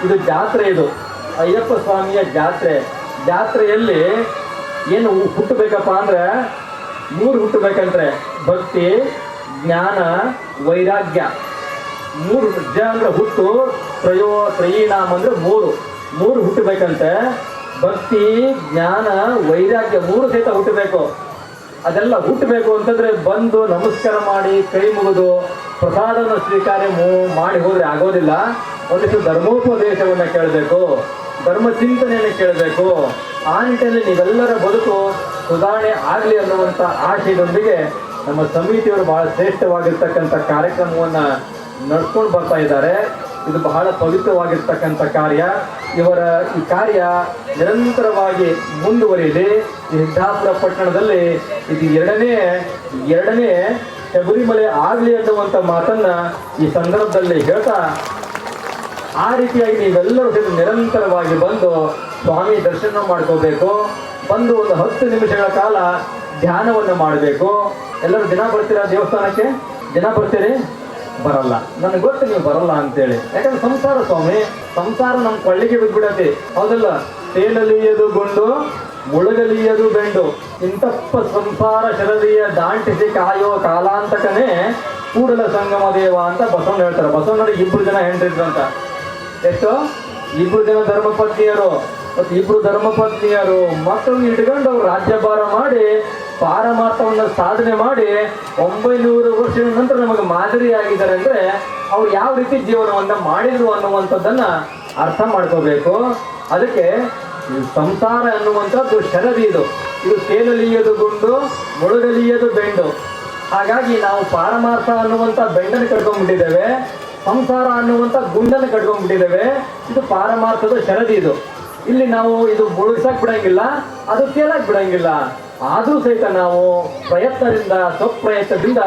ಇದು ಜಾತ್ರೆ, ಇದು ಅಯ್ಯಪ್ಪ ಸ್ವಾಮಿಯ ಜಾತ್ರೆ. ಜಾತ್ರೆಯಲ್ಲಿ ಏನು ಹುಟ್ಟಬೇಕಪ್ಪ ಅಂದ್ರೆ 3 ಹುಟ್ಟಬೇಕಂದ್ರೆ ಭಕ್ತಿ, ಜ್ಞಾನ, ವೈರಾಗ್ಯ. 3 ಜ ಅಂದ್ರೆ ಹುಟ್ಟು, ತ್ರಯೀನಾಮ ಅಂದ್ರೆ 3 ಹುಟ್ಟಬೇಕಂತೆ. ಭಕ್ತಿ, ಜ್ಞಾನ, ವೈರಾಗ್ಯ 3 ಸಹಿತ ಹುಟ್ಟಬೇಕು. ಅದೆಲ್ಲ ಹುಟ್ಟಬೇಕು ಅಂತಂದ್ರೆ ಬಂದು ನಮಸ್ಕಾರ ಮಾಡಿ ಕೈ ಮುಗಿದು ಪ್ರಸಾದವನ್ನು ಸ್ವೀಕಾರ ಮಾಡಿ ಹೋದ್ರೆ ಆಗೋದಿಲ್ಲ. ಒಂದಿಷ್ಟು ಧರ್ಮೋಪದೇಶವನ್ನ ಕೇಳಬೇಕು, ಧರ್ಮ ಚಿಂತನೆಯನ್ನು ಕೇಳಬೇಕು. ಆ ನಿಟ್ಟಿನಲ್ಲಿ ನೀವೆಲ್ಲರ ಬದುಕು ಸುಧಾರಣೆ ಆಗಲಿ ಅನ್ನುವಂಥ ಆಶಯದೊಂದಿಗೆ ನಮ್ಮ ಸಮಿತಿಯವರು ಬಹಳ ಶ್ರೇಷ್ಠವಾಗಿರ್ತಕ್ಕಂಥ ಕಾರ್ಯಕ್ರಮವನ್ನು ನಡ್ಸ್ಕೊಂಡು ಬರ್ತಾ ಇದ್ದಾರೆ. ಇದು ಬಹಳ ಪವಿತ್ರವಾಗಿರ್ತಕ್ಕಂಥ ಕಾರ್ಯ. ಇವರ ಈ ಕಾರ್ಯ ನಿರಂತರವಾಗಿ ಮುಂದುವರಿಯಲಿ. ಈ ಸಿದ್ದಾಪುರ ಪಟ್ಟಣದಲ್ಲಿ ಇದು ಎರಡನೇ ಶಬರಿಮಲೆ ಆಗಲಿ ಅನ್ನುವಂಥ ಮಾತನ್ನ ಈ ಸಂದರ್ಭದಲ್ಲಿ ಹೇಳ್ತಾ, ಆ ರೀತಿಯಾಗಿ ನೀವೆಲ್ಲರೂ ಸಹಿತ ನಿರಂತರವಾಗಿ ಬಂದು ಸ್ವಾಮಿ ದರ್ಶನ ಮಾಡ್ಕೋಬೇಕು. ಬಂದು ಒಂದು 10 ನಿಮಿಷಗಳ ಕಾಲ ಧ್ಯಾನವನ್ನು ಮಾಡಬೇಕು. ಎಲ್ಲರೂ ದಿನ ಬರ್ತೀರಾ ದೇವಸ್ಥಾನಕ್ಕೆ? ದಿನ ಬರ್ತೀರಿ? ಬರಲ್ಲ. ನನಗೆ ಗೊತ್ತು ನೀವು ಬರಲ್ಲ ಅಂತೇಳಿ. ಯಾಕಂದ್ರೆ ಸಂಸಾರ ಸ್ವಾಮಿ, ಸಂಸಾರ ನಮ್ಮ ಕೊಳ್ಳಿಗೆ ಬಿದ್ಬಿಡತ್ತೆ, ಹೌದಲ್ಲ? ತೇಲಲಿಯದು ಗುಂಡು, ಮುಳುಗಲಿಯದು ಬೆಂಡು, ಇಂತಪ್ಪ ಸಂಸಾರ ಶರದಿಯ ದಾಂಟಿಸಿ ಕಾಯೋ ಕಾಲಾಂತಕನೇ ಕೂಡಲ ಸಂಗಮ ದೇವ ಅಂತ ಬಸವಣ್ಣ ಹೇಳ್ತಾರೆ. ಬಸವಣ್ಣರಿಗೆ 2 ಜನ ಹೆಂಡ್ರಿದ್ರಂತ. ಎಷ್ಟು? 2 ಜನ ಧರ್ಮಪತ್ನಿಯರು. ಮತ್ತು 2 ಧರ್ಮಪತ್ನಿಯರು ಮಕ್ಕಳನ್ನ ಇಟ್ಕೊಂಡು ಅವ್ರು ರಾಜ್ಯಭಾರ ಮಾಡಿ ಪಾರಮಾರ್ಥವನ್ನು ಸಾಧನೆ ಮಾಡಿ 900 ವರ್ಷಗಳ ನಂತರ ನಮಗೆ ಮಾದರಿಯಾಗಿದ್ದಾರೆ. ಅಂದರೆ ಅವ್ರು ಯಾವ ರೀತಿ ಜೀವನವನ್ನು ಮಾಡಿದ್ರು ಅನ್ನುವಂಥದ್ದನ್ನ ಅರ್ಥ ಮಾಡ್ಕೋಬೇಕು. ಅದಕ್ಕೆ ಸಂಸಾರ ಅನ್ನುವಂಥದ್ದು ಶರದಿ. ಇದು ತೇಲಲಿಯದು ಗುಂಡು, ಮುಳುಗಲಿಯದು ಬೆಂಡು. ಹಾಗಾಗಿ ನಾವು ಪಾರಮಾರ್ಥ ಅನ್ನುವಂಥ ಬೆಂಡನ್ನು ಕಟ್ಕೊಂಡ್ಬಿಟ್ಟಿದ್ದೇವೆ, ಸಂಸಾರ ಅನ್ನುವಂಥ ಗುಂಡನ್ನು ಕಟ್ಕೊಂಡ್ಬಿಟ್ಟಿದ್ದೇವೆ. ಇದು ಪಾರಮಾರ್ಥದ ಶರದಿ. ಇಲ್ಲಿ ನಾವು ಇದು ಮುಳುಗಿಸಕ್ ಬಿಡಂಗಿಲ್ಲ, ಅದು ತೇಲಕ್ ಬಿಡಂಗಿಲ್ಲ. ಆದರೂ ಸಹಿತ ನಾವು ಪ್ರಯತ್ನದಿಂದ, ಸ್ವಪ್ರಯತ್ನದಿಂದ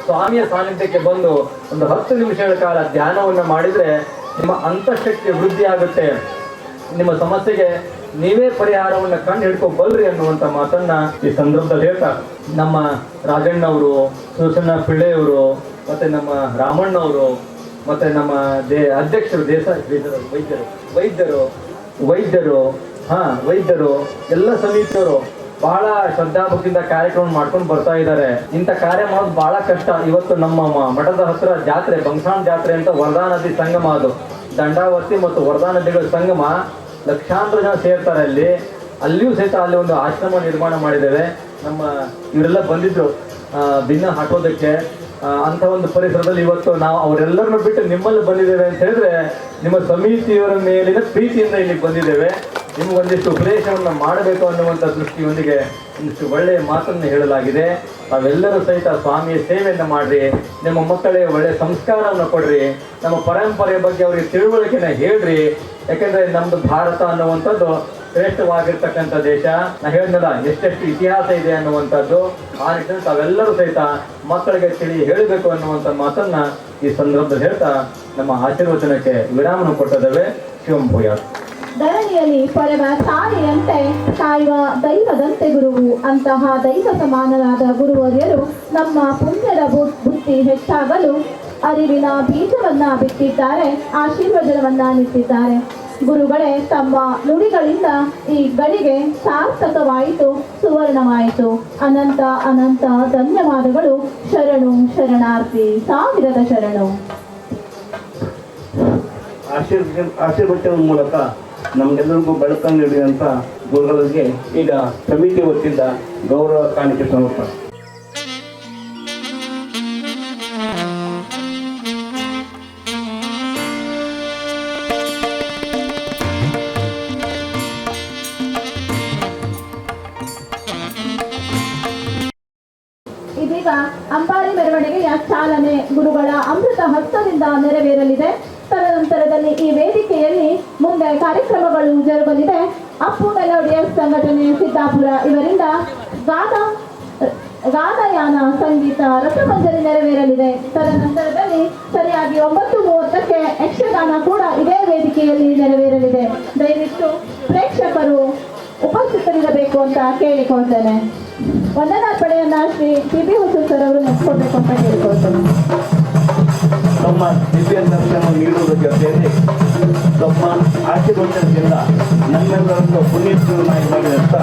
ಸ್ವಾಮಿಯ ಸಾನ್ನಿಧ್ಯಕ್ಕೆ ಬಂದು ಒಂದು 10 ನಿಮಿಷಗಳ ಕಾಲ ಧ್ಯಾನವನ್ನು ಮಾಡಿದರೆ ನಿಮ್ಮ ಅಂತಃಶಕ್ತಿ ವೃದ್ಧಿ ಆಗುತ್ತೆ. ನಿಮ್ಮ ಸಮಸ್ಯೆಗೆ ನೀವೇ ಪರಿಹಾರವನ್ನು ಕಂಡು ಹಿಡ್ಕೊಬಲ್ರಿ ಅನ್ನುವಂಥ ಮಾತನ್ನ ಈ ಸಂದರ್ಭದಲ್ಲಿ ಹೇಳ್ತಾ, ನಮ್ಮ ರಾಜಣ್ಣವರು, ಸೂಸಣ್ಣ ಪಿಳ್ಳೆಯವರು, ಮತ್ತೆ ನಮ್ಮ ರಾಮಣ್ಣವರು, ಮತ್ತೆ ನಮ್ಮ ಅಧ್ಯಕ್ಷರು ವೈದ್ಯರು ಎಲ್ಲ ಸಮಿತಿಯವರು ಬಹಳ ಶ್ರದ್ಧಾಭಕ್ತಿಯಿಂದ ಕಾರ್ಯಕ್ರಮ ಮಾಡ್ಕೊಂಡು ಬರ್ತಾ ಇದ್ದಾರೆ. ಇಂಥ ಕಾರ್ಯ ಮಾಡೋದು ಬಹಳ ಕಷ್ಟ. ಇವತ್ತು ನಮ್ಮ ಮಠದ ಹತ್ರ ಜಾತ್ರೆ, ಬಂಗ್ಸಾಣ ಜಾತ್ರೆ ಅಂತ ವರದಾ ನದಿ ಸಂಗಮ, ಅದು ದಂಡಾವತಿ ಮತ್ತು ವರದಾ ನದಿಗಳ ಸಂಗಮ. ಲಕ್ಷಾಂತರ ಜನ ಸೇರ್ತಾರೆ ಅಲ್ಲಿಯೂ ಸಹಿತ ಅಲ್ಲಿ ಒಂದು ಆಶ್ರಮ ನಿರ್ಮಾಣ ಮಾಡಿದ್ದೇವೆ. ನಮ್ಮ ಇವರೆಲ್ಲ ಬಂದಿದ್ರು ಭಿನ್ನ ಹಾಕೋದಕ್ಕೆ. ಅಂಥ ಒಂದು ಪರಿಸರದಲ್ಲಿ ಇವತ್ತು ನಾವು ಅವರೆಲ್ಲರನ್ನು ಬಿಟ್ಟು ನಿಮ್ಮಲ್ಲಿ ಬಂದಿದ್ದೇವೆ ಅಂತ ಹೇಳಿದ್ರೆ ನಿಮ್ಮ ಸಮಿತಿಯವರ ಮೇಲಿನ ಪ್ರೀತಿಯಿಂದ ಇಲ್ಲಿಗೆ ಬಂದಿದ್ದೇವೆ. ನಿಮಗೊಂದಿಷ್ಟು ಉಪದೇಶವನ್ನು ಮಾಡಬೇಕು ಅನ್ನುವಂಥ ದೃಷ್ಟಿಯೊಂದಿಗೆ ಒಂದಿಷ್ಟು ಒಳ್ಳೆಯ ಮಾತನ್ನು ಹೇಳಲಾಗಿದೆ. ತಾವೆಲ್ಲರೂ ಸಹಿತ ಸ್ವಾಮಿಯ ಸೇವೆಯನ್ನು ಮಾಡಿರಿ, ನಿಮ್ಮ ಮಕ್ಕಳಿಗೆ ಒಳ್ಳೆಯ ಸಂಸ್ಕಾರವನ್ನು ಕೊಡ್ರಿ, ನಮ್ಮ ಪರಂಪರೆಯ ಬಗ್ಗೆ ಅವರಿಗೆ ತಿಳುವಳಿಕೆನ ಹೇಳ್ರಿ. ಯಾಕೆಂದರೆ ನಮ್ಮದು ಭಾರತ ಅನ್ನುವಂಥದ್ದು ಶ್ರೇಷ್ಠವಾಗಿರ್ತಕ್ಕಂಥ ದೇಶ. ನಾ ಹೇಳಿದ್ನಲ್ಲ ಎಷ್ಟೆಷ್ಟು ಇತಿಹಾಸ ಇದೆ ಅನ್ನುವಂಥದ್ದು. ಆ ನಿಟ್ಟಿನಲ್ಲಿ ತಾವೆಲ್ಲರೂ ಸಹಿತ ಮಕ್ಕಳಿಗೆ ಹೇಳಬೇಕು ಅನ್ನುವಂಥ ಮಾತನ್ನ ಈ ಸಂದರ್ಭದಲ್ಲಿ ಹೇಳ್ತಾ ನಮ್ಮ ಆಶೀರ್ವಚನಕ್ಕೆ ವಿರಾಮನ ಕೊಟ್ಟಿದ್ದೇವೆ. ಶಿವಂಭೂಯಾತ್. ಧರಣಿಯಲ್ಲಿ ಪರಮ ತಾಯಿಯಂತೆ ಕಾಯುವ ದೈವದಂತೆ ಗುರುವು. ಅಂತಹ ದೈವ ಸಮಾನರಾದ ಗುರುವರಿಯರು ನಮ್ಮ ಪುಣ್ಯದ ಬುದ್ಧಿ ಹೆಚ್ಚಾಗಲು ಅರಿವಿನ ಬೀಜವನ್ನ ಬಿತ್ತಿದ್ದಾರೆ, ಆಶೀರ್ವಚನವನ್ನ ನಿಟ್ಟಿದ್ದಾರೆ. ಗುರುಗಳೇ ತಮ್ಮ ನುಡಿಗಳಿಂದ ಈ ಗಳಿಗೆ ಸಾರ್ಥಕವಾಯಿತು, ಸುವರ್ಣವಾಯಿತು. ಅನಂತ ಅನಂತ ಧನ್ಯವಾದಗಳು. ಶರಣು ಶರಣಾರ್ಥಿ, ಸಾವಿರದ ಶರಣು. ಆಶೀರ್ವಚನದ ಮೂಲಕ ನಮಗೆಲ್ಲರಿಗೂ ಬೆಳಕನ್ನು ನೀಡಿದಂಥ ಗುರುಗಳಿಗೆ ಈಗ ಸಮಿತಿ ವತಿಯಿಂದ ಗೌರವ ಕಾಣಿಕೆ ಸಮರ್ಪಣೆ. ಇದೀಗ ಅಂಬಾರಿ ಮೆರವಣಿಗೆಯ ಚಾಲನೆ ಗುರುಗಳ ಅಮೃತ ಹಸ್ತದಿಂದ ನೆರವೇರಲಿದೆ. ತದನಂತರದಲ್ಲಿ ಈ ವೇದಿಕೆಯಲ್ಲಿ ಮುಂದೆ ಕಾರ್ಯಕ್ರಮಗಳು ಜರುಗಲಿದೆ. ಅಪ್ಪು ಮೆಲೋಡಿಯಸ್ ಸಂಘಟನೆ ಸಿದ್ದಾಪುರ ಇವರಿಂದ ಗಾನಯಾನ ಸಂಗೀತ ರಸಮಂಜರಿ ನೆರವೇರಲಿದೆ. ತದನಂತರದಲ್ಲಿ ಸರಿಯಾಗಿ 9:30ಕ್ಕೆ ಯಕ್ಷಗಾನ ಕೂಡ ಇದೇ ವೇದಿಕೆಯಲ್ಲಿ ನೆರವೇರಲಿದೆ. ದಯವಿಟ್ಟು ಪ್ರೇಕ್ಷಕರು ಉಪಸ್ಥಿತರಿರಬೇಕು ಅಂತ ಕೇಳಿಕೊಳ್ತೇನೆ. ವಂದನಾರ್ಪಣೆಯನ್ನ ಶ್ರೀ ಟಿ.ಬಿ. ಹುಸೂರ್ ಸರ್ ಅವರು ನೆಚ್ಕೊಳ್ಬೇಕು ಅಂತ ಕೇಳಿಕೊಳ್ತೇನೆ. ನಮ್ಮ ದಿವ್ಯ ದರ್ಶನ ನೀಡುವುದರ ಜೊತೆಯಲ್ಲಿ ತಮ್ಮ ಆಶೀರ್ವಚನದಿಂದ ನಮ್ಮೆಲ್ಲರನ್ನು ಪುಣ್ಯಸ್ಮರಣಾಗಿ ಮಾಡಿದಂಥ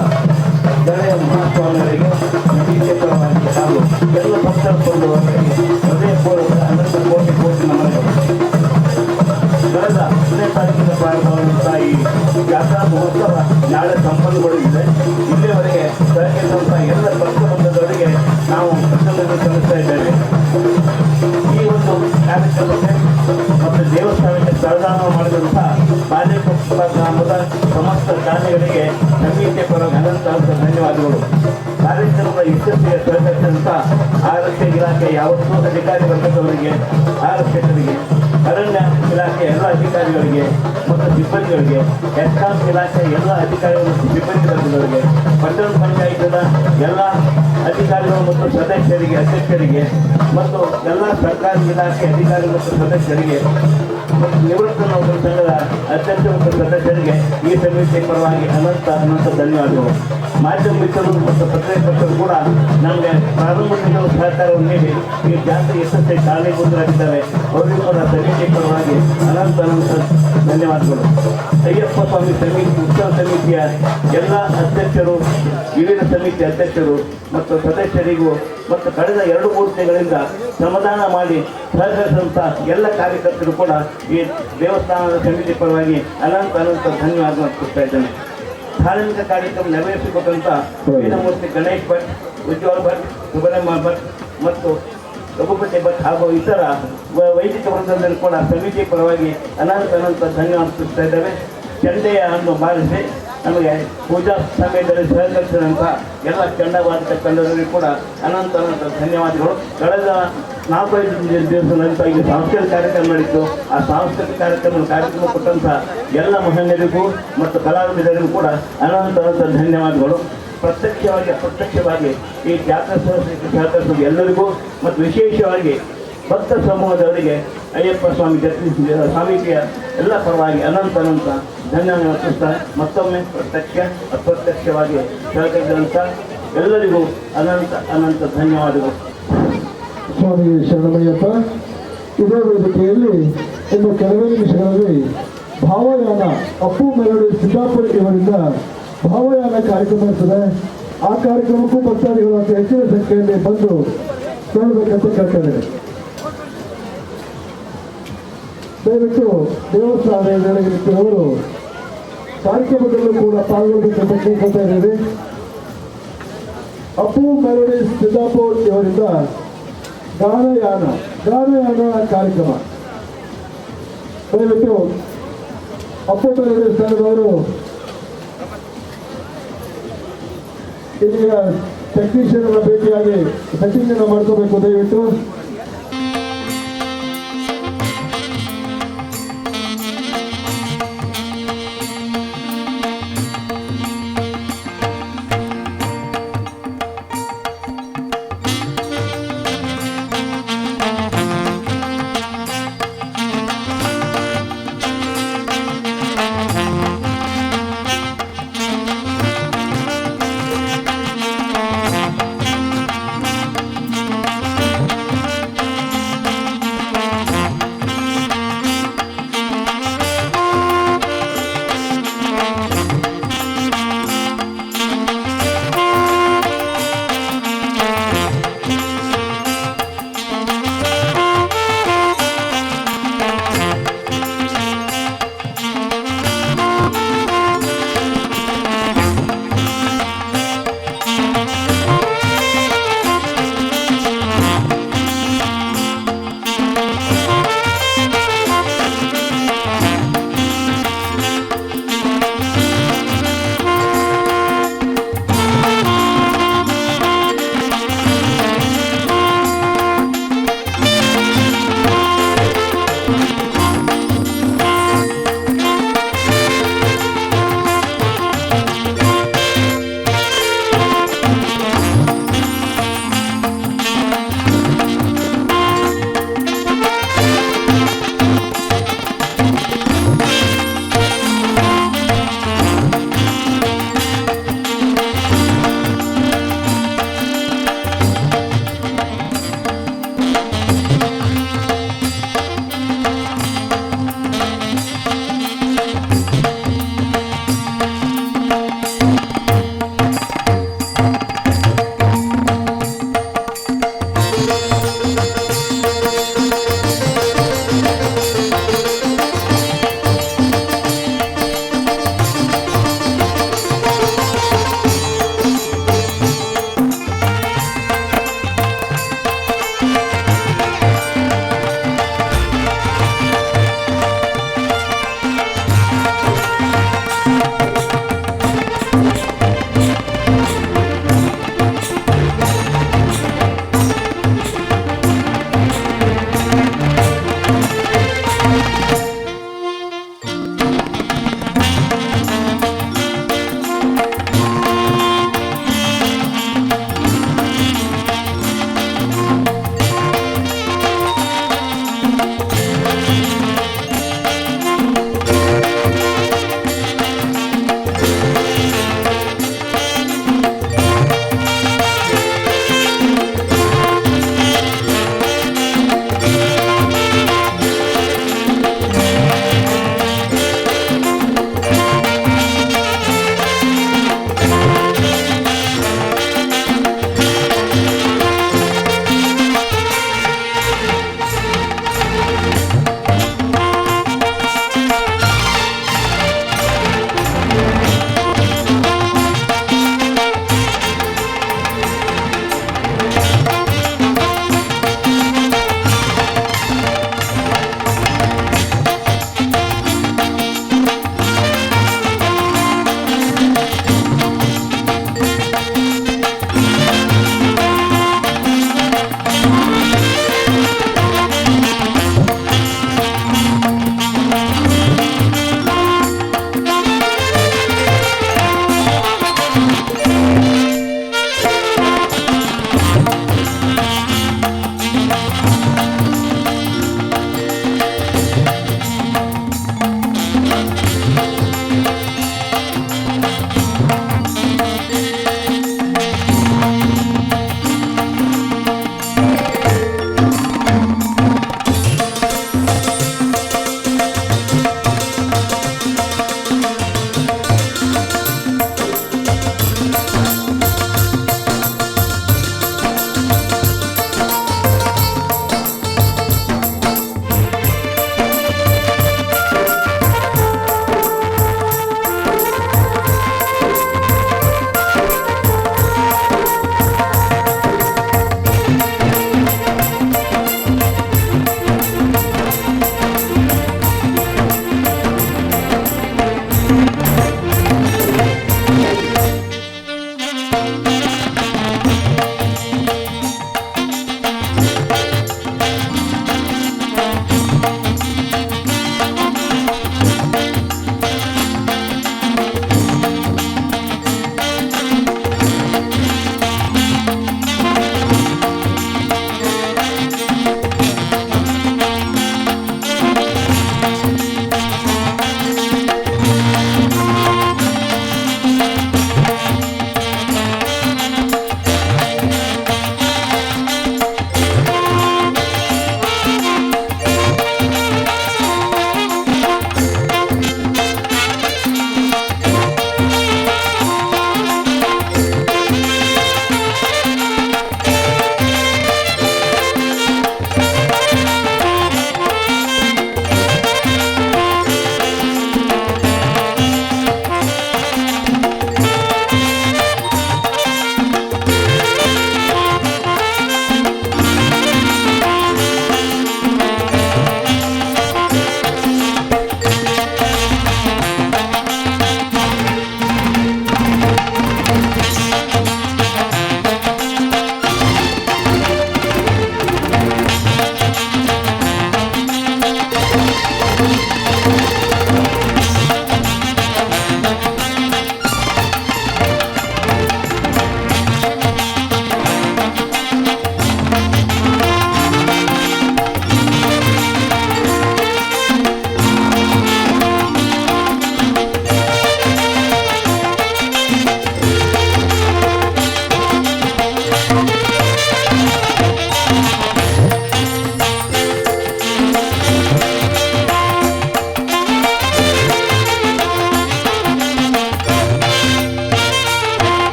ಗೆಳೆಯ ಮಹಾಸ್ವಾಮಿಯವರಿಗೆ ನಮಗೆ ಪರವಾಗಿ ಹಾಗೂ ಎಲ್ಲ ಭಕ್ತರ ಬಂಧುವರಿಗೆ ಹೃದಯಪೂರ್ವಕ ಅನಂತ ಕೋಟಿ ಕೋಟಿ ನಮನಗಳು. ಕಳೆದ 10ನೇ ತಾರೀಕಿನ ಪ್ರಾರಂಭವಾದಂತಹ ಈ ಜಾತ್ರಾ ಮಹೋತ್ಸವ ನಾಳೆ ಸಂಪನ್ನಗೊಳ್ಳಲಿದೆ. ಇಲ್ಲಿಯವರೆಗೆ ಸಹಕರಿಸಿದಂತಹ ಎಲ್ಲ ಭಕ್ತ ಬಂಧುಗಳಿಗೆ ನಾವು ಕೃತಜ್ಞತೆ ಸಲ್ಲಿಸ್ತಾ ಇದ್ದೇವೆ. ಈ ಒಂದು ಕಾರ್ಯಕ್ರಮಕ್ಕೆ ಮತ್ತು ದೇವಸ್ಥಾನಕ್ಕೆ ಸಹದಾನ ಮಾಡಿದಂಥ ಬಾಲೆಕೊಪ್ಪ ಗ್ರಾಮದ ಸಮಸ್ತ ದಾನಿಗಳಿಗೆ ಸಮಿತಿಯ ಪರವಾಗಿ ಅನಂತ ಧನ್ಯವಾದಗಳು. ಕಾರ್ಯಕ್ರಮದ ಯಶಸ್ಸಿಗೆ ಸಹಕರಿಸಿದಂಥ ಆರಕ್ಷಕ ಇಲಾಖೆ ಯಾವತ್ತೂ ಅಧಿಕಾರಿ ವರ್ಗದವರಿಗೆ, ಆರಕ್ಷಕರಿಗೆ, ಅರಣ್ಯ ಇಲಾಖೆ ಎಲ್ಲ ಅಧಿಕಾರಿಗಳಿಗೆ ಮತ್ತು ಸಿಬ್ಬಂದಿಗಳಿಗೆ, ಎಸ್ಕಾಂ ಇಲಾಖೆ ಎಲ್ಲ ಅಧಿಕಾರಿಗಳು ಮತ್ತು ಸಿಬ್ಬಂದಿ ವರ್ಗದವರಿಗೆ, ಪಟ್ಟಣ ಪಂಚಾಯತ್ನ ಎಲ್ಲ ಅಧಿಕಾರಿಗಳು ಮತ್ತು ಸದಸ್ಯರಿಗೆ, ಅಧ್ಯಕ್ಷರಿಗೆ ಮತ್ತು ಎಲ್ಲ ಸರ್ಕಾರಿ ಇಲಾಖೆ ಅಧಿಕಾರಿಗಳು ಮತ್ತು ಸದಸ್ಯರಿಗೆ ಮತ್ತು ನಿವೃತ್ತ ನೌಕರ ಸಂಘದ ಅಧ್ಯಕ್ಷ ಮತ್ತು ಸದಸ್ಯರಿಗೆ ಈ ಸಮಿತಿ ಪರವಾಗಿ ಅನಂತ ಧನ್ಯವಾದಗಳು. ಮಾಧ್ಯಮ ಮಿತ್ರರು ಮತ್ತು ಪತ್ರಕರ್ತರು ಕೂಡ ನಮಗೆ ಪ್ರಾರಂಭದಿಂದ ಸಹಕಾರವನ್ನು ನೀಡಿ ಈ ಜಾತ್ರೆ ಯಶಸ್ಸಿಗೆ ಕಾರಣೀಭೂತರಾಗಿದ್ದಾರೆ. ಅವರಿಗೂ ಕೂಡ ಸಮಿತಿ ಪರವಾಗಿ ಅನಂತ ಧನ್ಯವಾದಗಳು. ಅಯ್ಯಪ್ಪ ಸ್ವಾಮಿ ಸಮಿತಿ ಉತ್ಸವ ಸಮಿತಿಯ ಎಲ್ಲ ಅಧ್ಯಕ್ಷರು, ವಿವಿಧ ಸಮಿತಿ ಅಧ್ಯಕ್ಷರು ಮತ್ತು ಸದಸ್ಯರಿಗೂ ಮತ್ತು ಕಳೆದ 2-3 ತಿಂಗಳಿಂದ ಶ್ರಮದಾನ ಮಾಡಿ ಸಹಕರಿಸಿದಂಥ ಎಲ್ಲ ಕಾರ್ಯಕರ್ತರು ಕೂಡ ಈ ದೇವಸ್ಥಾನದ ಸಮಿತಿ ಪರವಾಗಿ ಅನಂತ ಧನ್ಯವಾದ ಅರ್ಪಿಸ್ತಾ ಇದ್ದೇನೆ. ಧಾರ್ಮಿಕ ಕಾರ್ಯಕ್ರಮ ನೆರವೇರಿಸಿಕೊಟ್ಟಂಥ ವೇದಮೂರ್ತಿ ಗಣೇಶ್ ಭಟ್, ಉಜ್ವಲ್ ಭಟ್, ಸುಬ್ರಹ್ಮಣ್ಯ ಭಟ್ ಮತ್ತು ರಘುಪತಿ ಭಟ್ ಹಾಗೂ ಇತರ ವೈದಿಕ ವೃಂದದಲ್ಲಿ ಕೂಡ ಸಮಿತಿ ಪರವಾಗಿ ಅನಂತ ಧನ್ಯವಾದ ಅರ್ಪಿಸ್ತಾ ಇದ್ದೇವೆ. ಚಂಡೆಯನ್ನು ಬಾರಿಸಿ ನಮಗೆ ಪೂಜಾ ಸಮಯದಲ್ಲಿ ಸಹಕರಿಸಿದಂಥ ಎಲ್ಲ ಚಂಡವಾದಿತ ಕಂಡವರಿಗೂ ಕೂಡ ಅನಂತ ಧನ್ಯವಾದಗಳು. ಕಳೆದ 4-5 ದಿವಸ ನಂತರ ಈಗ ಸಾಂಸ್ಕೃತಿಕ ಕಾರ್ಯಕ್ರಮ ನಡೀತು. ಆ ಸಾಂಸ್ಕೃತಿಕ ಕಾರ್ಯಕ್ರಮ ಕೊಟ್ಟಂಥ ಎಲ್ಲ ಮಹಿಳೆಯರಿಗೂ ಮತ್ತು ಕಲಾವಿದರಿಗೂ ಕೂಡ ಅನಂತ ಸ್ವಾಮಿಗಳು ಪ್ರತ್ಯಕ್ಷವಾಗಿ ಅಪ್ರತ್ಯಕ್ಷವಾಗಿ ಈ ಜಾತ್ರಾ ಸಹಕರಿಸಿದ ಎಲ್ಲರಿಗೂ ಮತ್ತು ವಿಶೇಷವಾಗಿ ಭಕ್ತ ಸಮೂಹದವರಿಗೆ ಅಯ್ಯಪ್ಪ ಸ್ವಾಮಿ ಸ್ವಾಮೀಜಿಯ ಎಲ್ಲ ಪರವಾಗಿ ಅನಂತ ಧನ್ಯವಾದ ಅರ್ಪಿಸ್ತಾರೆ. ಮತ್ತೊಮ್ಮೆ ಪ್ರತ್ಯಕ್ಷ ಅಪ್ರತ್ಯಕ್ಷವಾಗಿ ಸಹಕರಿಸಿದಂಥ ಎಲ್ಲರಿಗೂ ಅನಂತ ಧನ್ಯವಾದಗಳು. ಸ್ವಾಮಿ ಶರಣಮಯ್ಯಪ್ಪ. ಇದೇ ವೇದಿಕೆಯಲ್ಲಿ ಇನ್ನು ಕೆಲವೇ ನಿಮಿಷಗಳಲ್ಲಿ ಭಾವಯಾನ ಅಪ್ಪು ಮೆಲೋಡಿ ಸಿದ್ದಾಪುರ ಇವರಿಂದ ಭಾವಯಾನ ಕಾರ್ಯಕ್ರಮ ಇರ್ತದೆ. ಆ ಕಾರ್ಯಕ್ರಮಕ್ಕೂ ಭಕ್ತಾದಿಗಳು ಅತಿ ಹೆಚ್ಚಿನ ಸಂಖ್ಯೆಯಲ್ಲಿ ಬಂದು ನೋಡಬೇಕಂತ ಕೇಳ್ತಾರೆ. ದಯವಿಟ್ಟು ದೇವಸ್ಥಾನ ನಿಟ್ಟಿನವರು ಕಾರ್ಯಕ್ರಮದಲ್ಲೂ ಕೂಡ ಪಾಲ್ಗೊಳ್ಳಬೇಕಂತ ಕೇಳ್ಕೊಳ್ತಾ ಇದ್ದೇವೆ. ಅಪ್ಪು ಮೆಲೋಡಿ ಸಿದ್ದಾಪುರ ಇವರಿಂದ ಗಾನಯಾನ ಕಾರ್ಯಕ್ರಮ ದಯವಿಟ್ಟು ಅಪ್ಪು ಮೆಲೋಡಿ ಸ್ಥಳದವರು ಇಲ್ಲಿಯ ಟೆಕ್ನಿಷಿಯನ್ ಭೇಟಿಯಾಗಿ ಸೆಟ್ಟಿಂಗ್ ಮಾಡ್ಕೋಬೇಕು. ದಯವಿಟ್ಟು